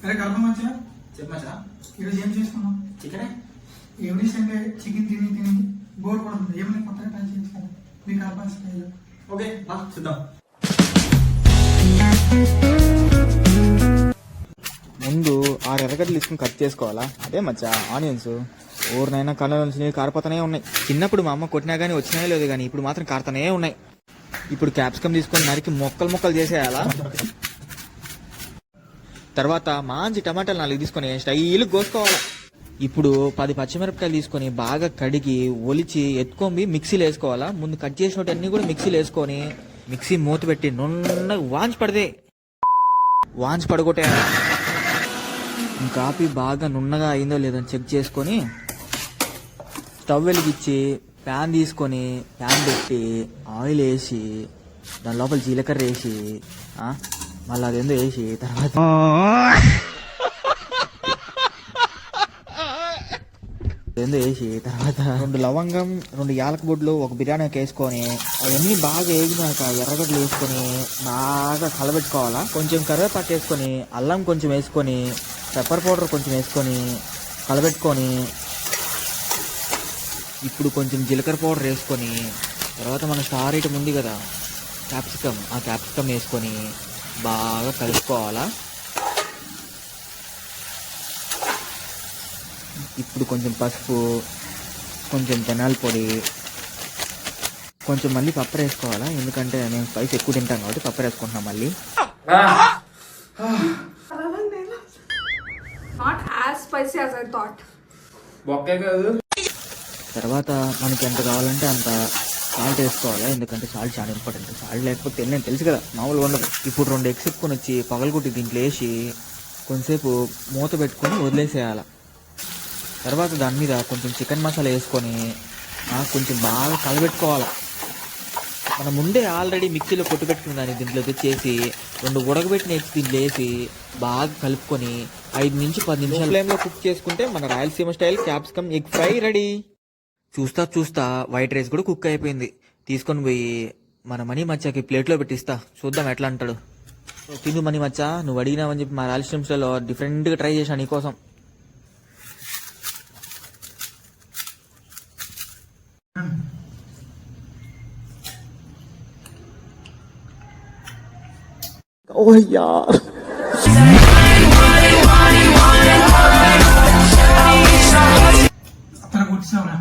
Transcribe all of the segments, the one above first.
అరే కడప మచ్చా చెప్పమచ్చా. ఈరోజు ఏం చేసుకున్నాం? చికెనే. ఎవ్రీ సండే చికెన్ తిని తిని బోర్ పడుతుంది. ఏమైనా కొత్తగా ట్రై చేయొచ్చు కదా మీ కడప స్టైల్. ఓకే బా చూద్దాం. ముందు 6 ఎర్రగడ్డలు తీసుకుని కట్ చేసుకోవాలా. అదే మచ్చా ఆనియన్స్. ఊరినైనా కళ్ళ నుంచి కారిపోతానే ఉన్నాయి. చిన్నప్పుడు మా అమ్మ కొట్టినా కానీ వచ్చినాయో లేదు, కానీ ఇప్పుడు మాత్రం కారుతానే ఉన్నాయి. ఇప్పుడు క్యాప్సికమ్ తీసుకొని నరికి ముక్కలు ముక్కలు చేసేయాలా. తర్వాత మంచి టమాటాలు 4 తీసుకొని స్టైల్ కోసుకోవాలా. ఇప్పుడు 10 పచ్చిమిరపకాయలు తీసుకొని బాగా కడిగి ఒలిచి ఎత్తుకొని మిక్సీలో వేసుకోవాలా. ముందు కట్ చేసినట్టు అన్ని కూడా మిక్సీలో వేసుకొని మిక్సీ మూత పెట్టి నున్నగా వాంచి పడగొట్టేయాలి. కాఫీ బాగా నున్నగా అయిందో లేదని చెక్ చేసుకొని స్టవ్ వెలిగించి ప్యాన్ తీసుకొని ప్యాన్ పెట్టి ఆయిల్ వేసి దాని లోపల జీలకర్ర వేసి మళ్ళీ అదేందో వేసి తర్వాత 2 లవంగం 2 యాలక బొడ్లు 1 బిర్యానీకి వేసుకొని అవన్నీ బాగా వేగినాక ఎర్రగడ్డలు వేసుకొని బాగా కలబెట్టుకోవాలా. కొంచెం కరివేపాకు వేసుకొని అల్లం కొంచెం వేసుకొని పెప్పర్ పౌడర్ కొంచెం వేసుకొని కలబెట్టుకొని ఇప్పుడు కొంచెం జీలకర్ర పౌడర్ వేసుకొని తర్వాత మన స్టార్ ఐటమ్ ఉంది కదా క్యాప్సికమ్, ఆ క్యాప్సికమ్ వేసుకొని బాగా కలుపుకోవాలా. ఇప్పుడు కొంచెం పసుపు, కొంచెం ధనియాల పొడి, కొంచెం మళ్ళీ పెప్పర్ వేసుకోవాలా. ఎందుకంటే నేను స్పైస్ ఎక్కువ తింటాను కాబట్టి పెప్పర్ వేసుకుంటున్నాం మళ్ళీ. Not as spicy as I thought. తర్వాత మనకి ఎంత కావాలంటే అంత సాల్ట్ వేసుకోవాలా. ఎందుకంటే సాల్ట్ చాలా ఇంపార్టెంట్. సాల్ట్ లేకపోతే నేను తెలుసు కదా మామూలుగా ఉండదు. ఇప్పుడు 2 ఎగ్స్ ఎత్తుకొని వచ్చి పగలగొట్టి దీంట్లో వేసి కొంచెంసేపు మూత పెట్టుకొని వదిలేసేయాలి. తర్వాత దాని మీద కొంచెం చికెన్ మసాలా వేసుకొని కొంచెం బాగా కలబెట్టుకోవాలి. మనం ముందే ఆల్రెడీ మిక్సీలో కొట్టు పెట్టుకున్న దాన్ని దీంట్లో తెచ్చేసి 2 ఉడకబెట్టిన ఎగ్స్ దీంట్లో వేసి బాగా కలుపుకొని 5 నుంచి 10 నిమిషాల ఫ్లేమ్లో కుక్ చేసుకుంటే మన Rayalaseema style capsicum egg fry ready. చూస్తా వైట్ రైస్ కూడా కుక్ అయిపోయింది. తీసుకొని పోయి మన మనీ మచ్చాకి ప్లేట్లో పెట్టిస్తా. చూద్దాం ఎట్లా అంటాడు. తిను మనీ మచ్చా, నువ్వు అడిగినావని చెప్పి మా రాయలసీమ స్టైల్లో డిఫరెంట్గా ట్రై చేశాను నీకోసం. ఓ యార్ అతను కూర్చోవరా.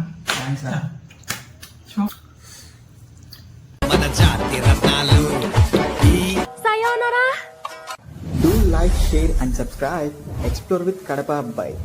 Do like, share and subscribe. Explore with Kadapa Bye.